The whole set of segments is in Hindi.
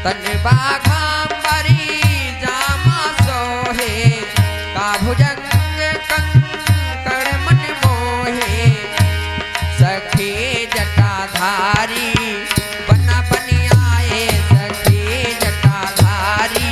तन बाघांबरी जामा सोहे का भुजंग कंकड़ मन मोहे सखी जटाधारी बना बनी आए सखी जटाधारी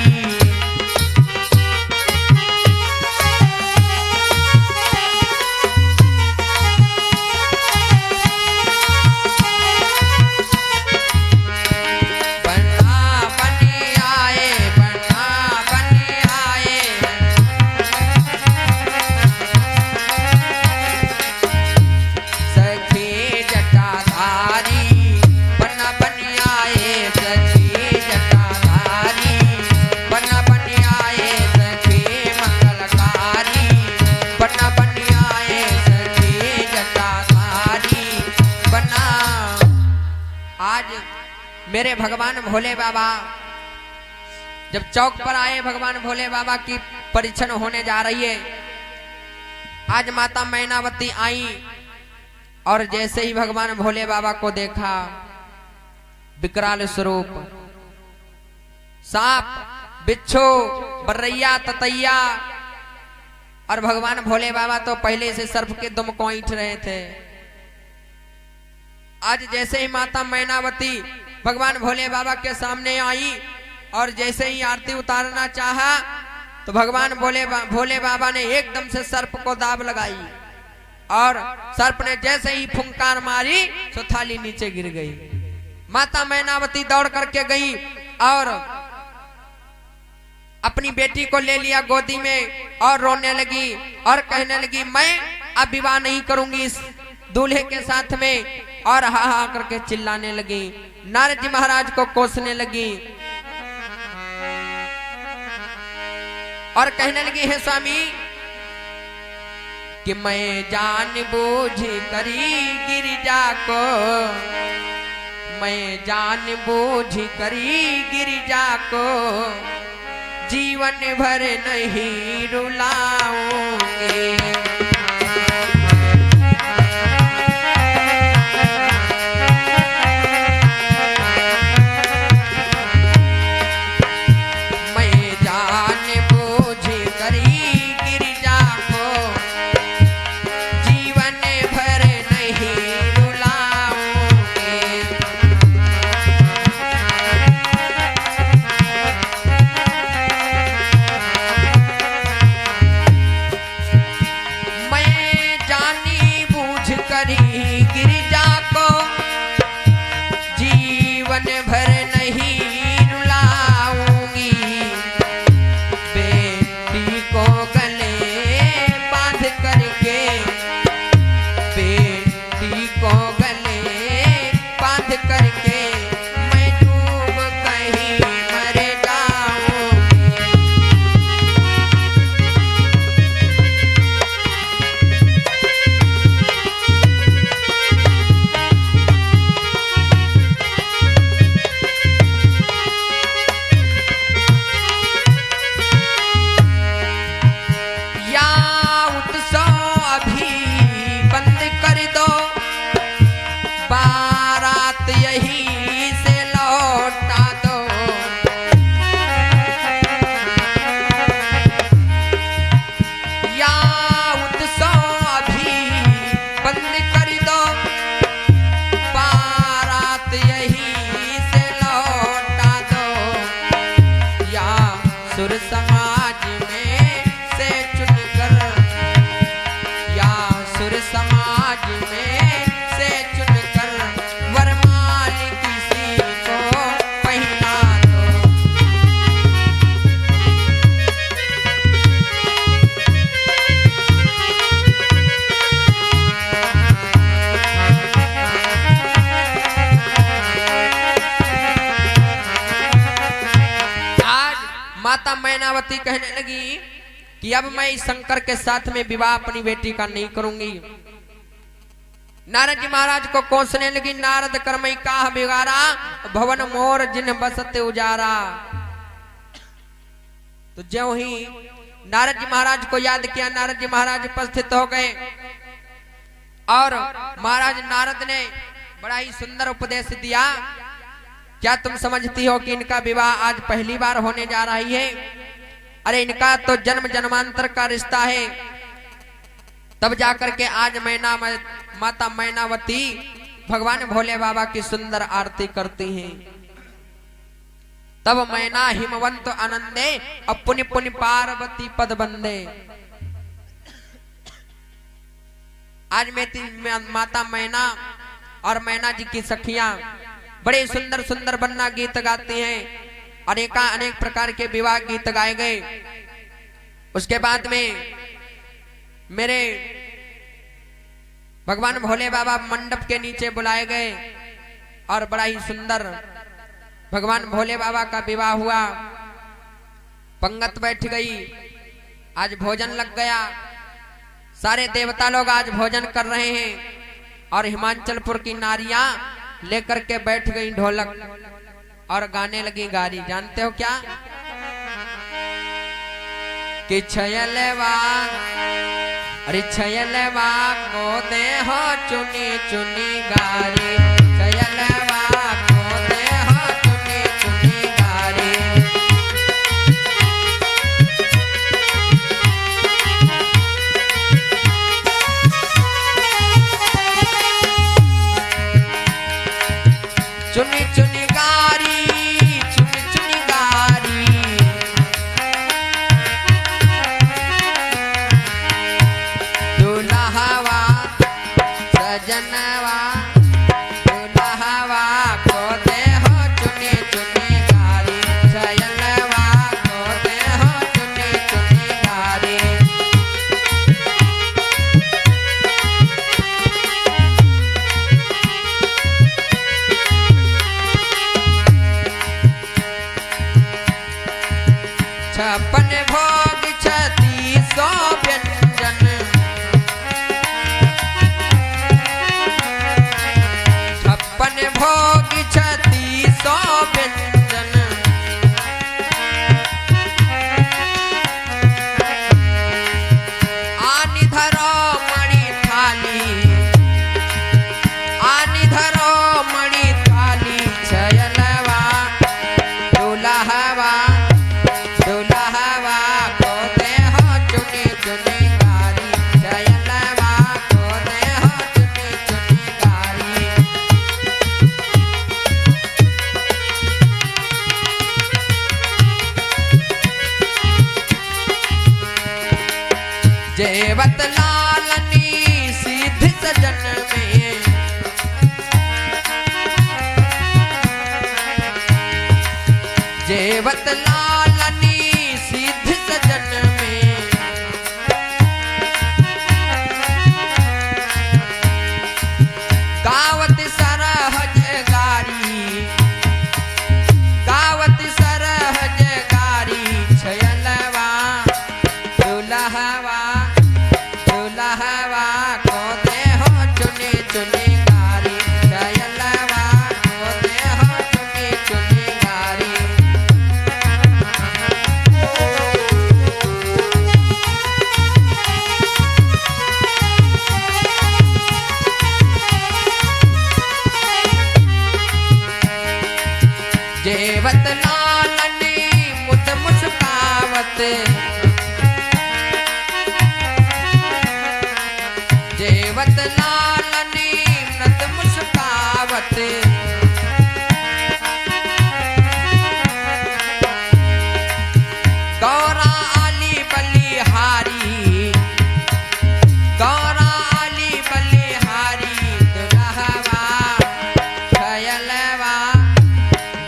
मेरे भगवान भोले बाबा जब चौक पर आए, भगवान भोले बाबा की परीक्षण होने जा रही है। आज माता मैनावती आई और जैसे ही भगवान भोले बाबा को देखा, विकराल स्वरूप, सांप, बिच्छू, बर्रैया, ततैया, और भगवान भोले बाबा तो पहले से सर्प के दुम को ईंट रहे थे। आज जैसे ही माता मैनावती भगवान भोले बाबा के सामने आई और जैसे ही आरती उतारना चाहा तो भगवान भोले बाबा ने एकदम से सर्प को दाब लगाई और सर्प ने जैसे ही फुंकार मारी तो थाली नीचे गिर गई। माता मैनावती दौड़ करके गई और अपनी बेटी को ले लिया गोदी में और रोने लगी और कहने लगी, मैं अब विवाह नहीं करूंगी इस दूल्हे के साथ में, और हा हा करके चिल्लाने लगी। नारद जी महाराज को कोसने लगी और कहने लगी, हे स्वामी कि मैं जानबूझ करी गिरिजा को, मैं जानबूझ करी गिरिजा को जीवन भर नहीं रुलाऊंगी। माता मैनावती कहने लगी कि अब मैं इस शंकर के साथ में विवाह अपनी बेटी का नहीं करूंगी। नारद जी महाराज को कोसने लगी, नारद कर्मई काह बिगारा भवन मोर जिन बसते उजारा। तो ज्यों ही नारद जी महाराज को याद किया, नारद जी महाराज उपस्थित हो गए और महाराज नारद ने बड़ा ही सुंदर उपदेश दिया क्या तुम समझती हो कि इनका विवाह आज पहली बार होने जा रही है? अरे इनका तो जन्म जन्मांतर का रिश्ता है। तब जाकर के आज माता मैनावती भगवान भोले बाबा की सुंदर आरती करती हैं। तब मैना हिमवंत आनंदे अपुनि पुनि पार्वती पद बंदे। आज माता मैना और मैना जी की सखियां बड़े सुंदर सुंदर बन्ना गीत गाती हैं। अनेक प्रकार के विवाह गीत गाए गए। उसके बाद में मेरे भगवान भोले बाबा मंडप के नीचे बुलाए गए और बड़ा ही सुंदर भगवान भोले बाबा का विवाह हुआ। पंगत बैठ गई, आज भोजन लग गया। सारे देवता लोग आज भोजन कर रहे हैं और हिमाचलपुर की नारियां लेकर के बैठ गई ढोलक और गाने लगी गारी। जानते हो क्या? कि छयलवा अरे छयलवा को दे हो चुनी चुनी गारी। छयलवा को दे हो चुनी चुनी गारी। चुनी चुनी गारी, चुनी चुनी गारी। दुल्हवा सजनवा दुल्हवा को दे हो चुनी चुनी गारी। छयलवा को दे हो चुनी चुनी गारी। छप्पन भोग 36 व्यंजन। छप्पन भोग 36 व्यंजन। आनि धरो मणि थाली, आनि धरो मणि थाली। छयलवा दुल्हवा दुल्हवा को दे हो चुनी चुनी गारी। छयलवा को दे हो चुनी चुनी गारी। जेवत लालनी सीध सजन में। जेवत लालनी सीध सजन में। गावत सरहज गारी, गावत सरहज गारी। छयलवा दुल्हवा दुल्हवा को दे हो चुनी चुनी गारी। छयलवा को दे हो चुनी चुनी गारी। जेवत लालनी मुद मुस्कावत। जेवत लालनी मुद मुस्कावत। गौरा आली बलिहारी, गौरा आली बलिहारी। दुल्हवा छयलवा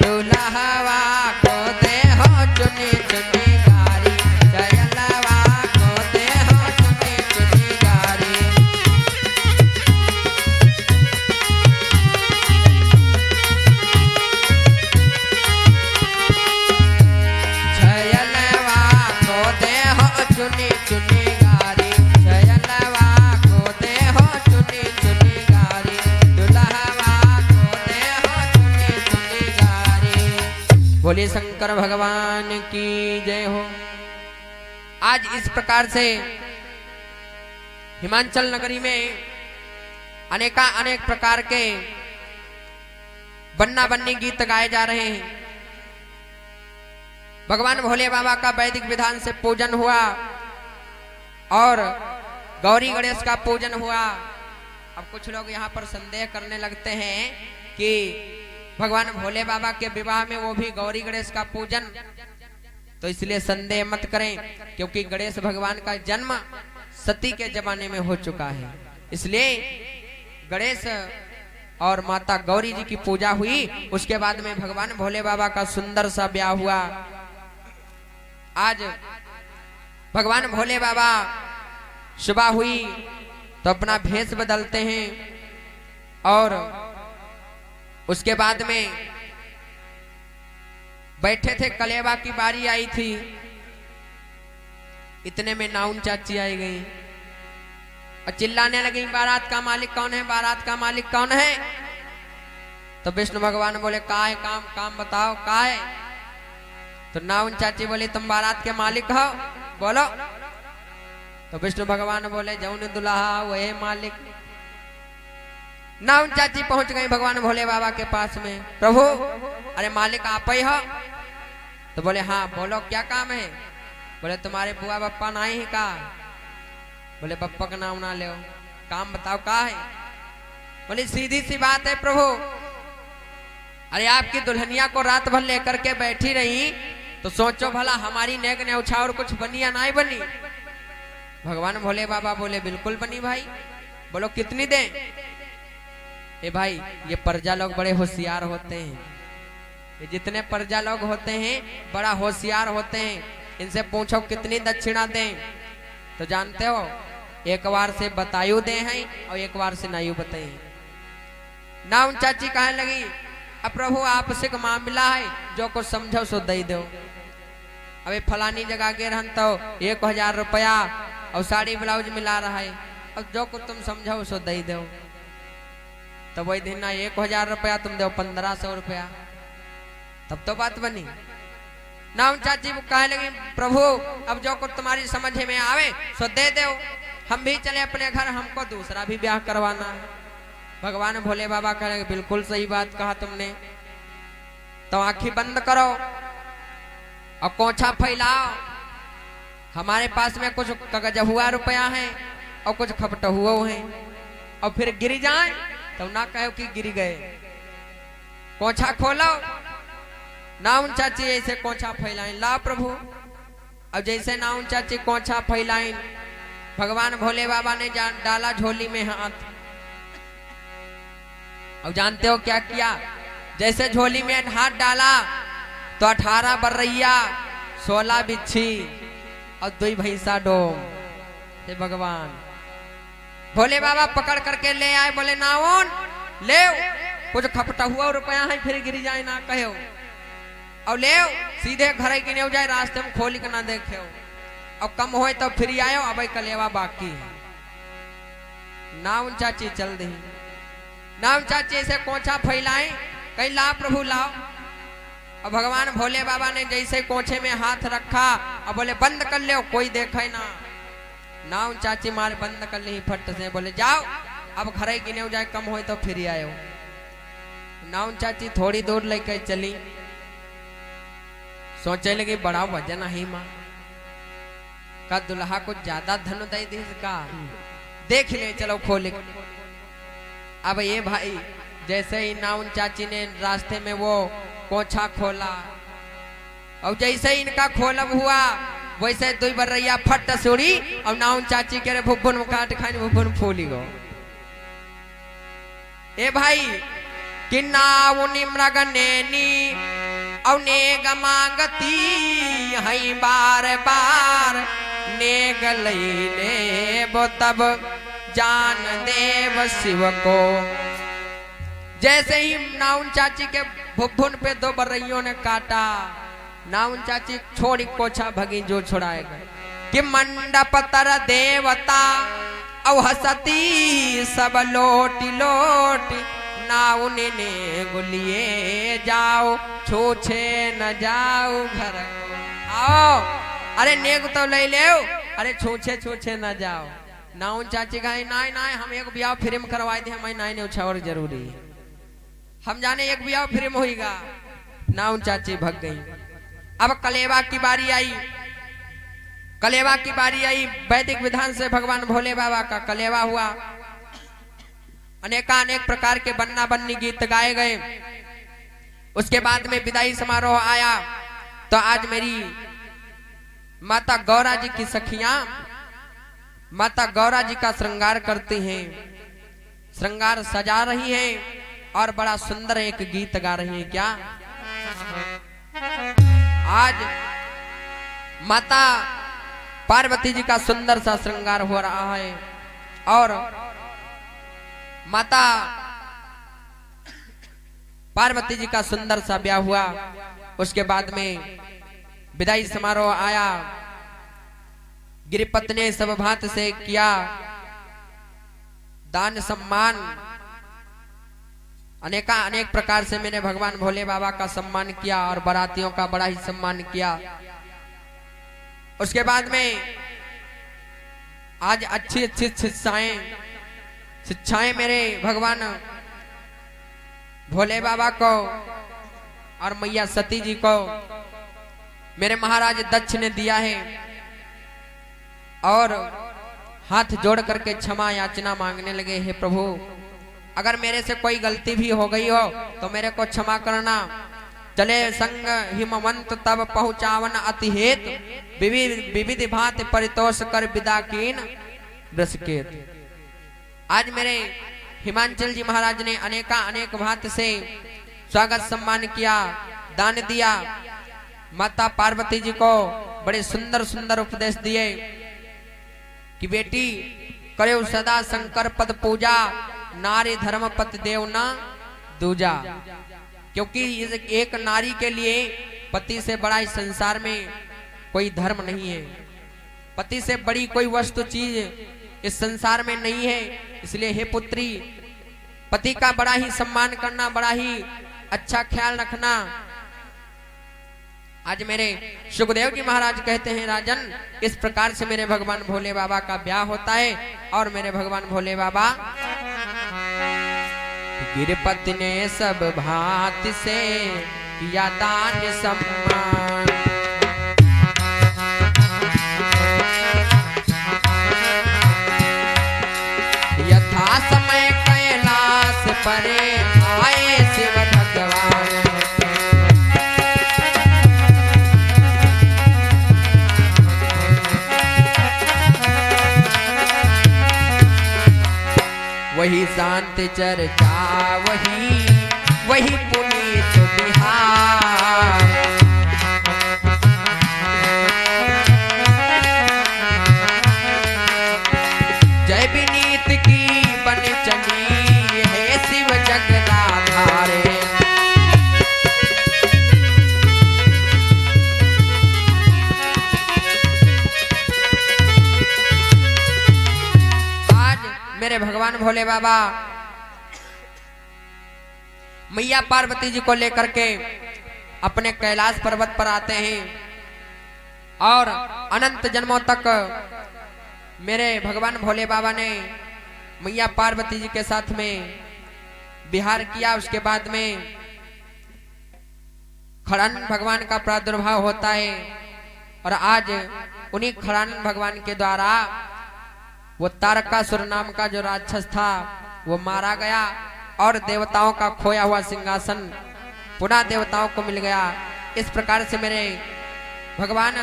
दुल्हवा को दे हो चुनी चुनी गारी। छयलवा को दे हो चुनी चुनी गारी। छयलवा को दे हो चुनी चुनी गारी। छयलवा को दे हो चुनी चुनी गारी। दुल्हवा को दे हो चुनी चुनी गारी। बोले शंकर भगवान की जय हो। आज इस प्रकार से हिमाचल नगरी में अनेक प्रकार के बन्ना बन्नी गीत गाए जा रहे हैं। भगवान भोले बाबा का वैदिक विधान से पूजन हुआ और गौरी गणेश का पूजन हुआ। अब कुछ लोग यहाँ पर संदेह करने लगते हैं कि भगवान भोले बाबा के विवाह में वो भी गौरी गणेश का पूजन, तो इसलिए संदेह मत करें, क्योंकि गणेश भगवान का जन्म सती के जमाने में हो चुका है। इसलिए गणेश और माता गौरी जी की पूजा हुई, उसके बाद में भगवान भोले बाबा का सुंदर सा ब्याह हुआ। आज भगवान भोले बाबा सुबह हुई तो अपना भेष बदलते हैं और उसके बाद में बैठे थे, कलेवा की बारी आई थी। इतने में नाउन चाची आई गई और चिल्लाने लगी, बारात का मालिक कौन है, बारात का मालिक कौन है। तो विष्णु भगवान बोले, का है काम, काम बताओ का है। तो नाउन चाची बोली, तुम बारात के मालिक हो, बोलो। तो विष्णु भगवान बोले, जौन दुल्हा वही मालिक। नाउन चाची पहुंच गई भगवान भोले बाबा के पास में, प्रभु अरे मालिक आप ही हो। तो बोले, हाँ बोलो क्या काम है। बोले, तुम्हारे बुआ बप्पा नहीं है का। बोले, बप्पा का नाम ना ले, काम बताओ का है। बोले, सीधी सी बात है प्रभु, अरे आपकी दुल्हनिया को रात भर लेकर के बैठी रही तो सोचो भला हमारी नेक न्यौछावर कुछ बनी या नहीं बनी। भगवान भोले बाबा बोले, बिल्कुल बनी भाई। बोलो कितनी दें। ए भाई, ये प्रजा लोग बड़े होशियार होते हैं, ये जितने प्रजा लोग होते हैं बड़ा होशियार होते हैं। इनसे पूछो कितनी दक्षिणा दें, तो जानते हो एक बार से बतायु दे हैं और एक बार से नायु बताए। नाउन चाची कहने लगी, अब प्रभु आपसे का मामला है, जो कुछ समझो सो दे दो। अबे फलानी जगह के रहन तो 1000 रुपया और साड़ी ब्लाउज मिला रहा है, अब जो कुछ तुम समझो सो दे दो। तो वही दिन ना 1000 रुपया तुम दो 1500 रुपया, तब तो बात बनी। नाउन चाची कहने लगी, प्रभु अब जो कुछ तुम्हारी समझ में आवे सो दे दो, हम भी चले अपने घर, हमको दूसरा भी ब्याह करवाना है। भगवान भोले बाबा कह रहे, बिल्कुल सही बात कहा तुमने। तो आंखें बंद करो और कोछा फैलाओ। हमारे पास में कुछ कागज हुआ रुपया है और कुछ खपट हुआ है, और फिर गिर जाए तो ना कहो कि गिर गए। कोछा खोलो। नाउन चाची ऐसे कोछा फैलाइन, ला प्रभु। अब जैसे नाउन चाची कोछा फैलाइन, भगवान भोले बाबा ने डाला झोली में हाथ। अब जानते हो क्या किया, जैसे झोली में हाथ डाला तो 18 बर्रैया, 16 बिच्छी और 2 भैंसा डोम। हे भगवान, भोले बाबा पकड़ करके ले आए। बोले, नाउन ले, कुछ खपटा हुआ रुपया है, फिर गिर जाए ना कहो, और ले सीधे घर गिने जाए, रास्ते में खोल के ना देखे, और कम हो तो फिर आयो, अब कलेवा बाकी है। नाउन चाची चल दी। नाउन चाची ऐसे कोछा फैलाए, कहीं ला प्रभु लाओ। और भगवान भोले बाबा ने जैसे कोछे में हाथ रखा और बोले, बंद कर ले, कोई देखे ना। नाउन चाची मार बंद कर ली फट से। बोले, जाओ अब घर गिने जाए, कम हो तो फिर आयो। नाउन चाची थोड़ी दूर लेकर चली, सोचे लगी बड़ा वजन है माँ का, दुल्हा कुछ ज्यादा धन दे दी का, देख ले चलो खोल। अब ये भाई जैसे ही नाउन चाची ने रास्ते में वो कोछा खोला, और जैसे ही इनका खोलब हुआ वैसे 2 बर्रैया फट सुड़ी, और नाउन चाची के भुब्बन में काट खाने भुब्बन फूली गो। ए भाई कि नाउनी मृग नैनी और नेग मांगती है बार बार, नेग ले वो तब जान देव शिव को। जैसे ही नाउन चाची के भुब्बुन पे 2 बर्रैयों ने काटा, नाउन चाची छोड़ी कोछा भगी जो छुड़ाएगा। कि मंडप तर देवता औ हसती सब लोटी लोटी, नाउन ने गुलिए जाओ छूछे न जाओ घर आओ। अरे नेग तो ले ले, अरे छूछे छूछे न जाओ। नाउन चाची कहे, नाई नाई हम एक ब्याह फ्री में करवाए थे, हमें नाई ने उछावर जरूरी। हम जाने एक ब्याह फिर होगा ना। उन चाची भग गई। अब कलेवा की बारी आई। कलेवा की बारी आई। वैदिक विधान से भगवान भोले बाबा का कलेवा हुआ। अनेक प्रकार के बन्ना बन्नी गीत गाए गए। उसके बाद में विदाई समारोह आया। तो आज मेरी माता गौरा जी की सखियां माता गौरा जी का श्रृंगार करती हैं, श्रृंगार सजा रही हैं और बड़ा सुंदर एक गीत गा रही हैं। क्या आज माता पार्वती जी का सुंदर सा श्रृंगार हो रहा है और माता पार्वती जी का सुंदर सा ब्याह हुआ। उसके बाद में विदाई समारोह आया। गिरिपत ने सब भांत से किया दान सम्मान। अनेक प्रकार से मैंने भगवान भोले बाबा का सम्मान किया और बारातियों का बड़ा ही सम्मान किया। उसके बाद में आज अच्छी शिक्षाएं मेरे भगवान भोले बाबा को और मैया सती जी को मेरे महाराज दक्ष ने दिया है। और हाथ जोड़ करके क्षमा याचना मांगने लगे। हे प्रभु, अगर मेरे से कोई गलती भी हो गई हो तो मेरे को क्षमा करना। चले संग हिमवंत तब पहुंचावन अति हेत विविध भांत परितोष कर विदा कीन ब्रसकेत। आज मेरे हिमांचल जी महाराज ने अनेक भांत से स्वागत सम्मान किया, दान दिया। माता पार्वती जी को बड़े सुंदर सुंदर उपदेश दिए कि बेटी करो सदा शंकर पद पूजा, नारी धर्म पत देव ना दूजा। क्योंकि एक नारी के लिए पति से बड़ा इस संसार में कोई धर्म नहीं है। पति से बड़ी कोई वस्तु चीज इस संसार में नहीं है। इसलिए हे पुत्री, पति का बड़ा ही सम्मान करना, बड़ा ही अच्छा ख्याल रखना। आज मेरे सुखदेव जी महाराज कहते हैं, राजन, इस प्रकार से मेरे भगवान भोले बाबा का ब्याह होता है। और मेरे भगवान भोले बाबा गिरपति ने सब भांति से किया दान सम्मान। यथा समय कैलाश परे आए शिव भगवान। वही शांत चर्चा, वही पुनीत बिहार। जय विनीत की बन चली है शिव जगदाधारे। मेरे भगवान भोले बाबा मैया पार्वती जी को लेकर के अपने कैलाश पर्वत पर आते हैं और अनंत जन्मों तक मेरे भगवान भोले बाबा ने मैया पार्वती जी के साथ में विहार किया। उसके बाद में खड़ानन भगवान का प्रादुर्भाव होता है और आज उन्हीं खड़ानन भगवान के द्वारा वो तारकासुर नाम का जो राक्षस था वो मारा गया और देवताओं का खोया हुआ सिंहासन पुनः देवताओं को मिल गया। इस प्रकार से मेरे भगवान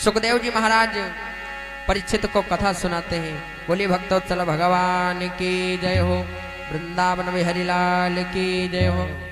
सुखदेव जी महाराज परीक्षित को कथा सुनाते हैं। बोलिए भक्तोत्सल भगवान की जय हो, वृंदावन में हरिलाल की जय हो।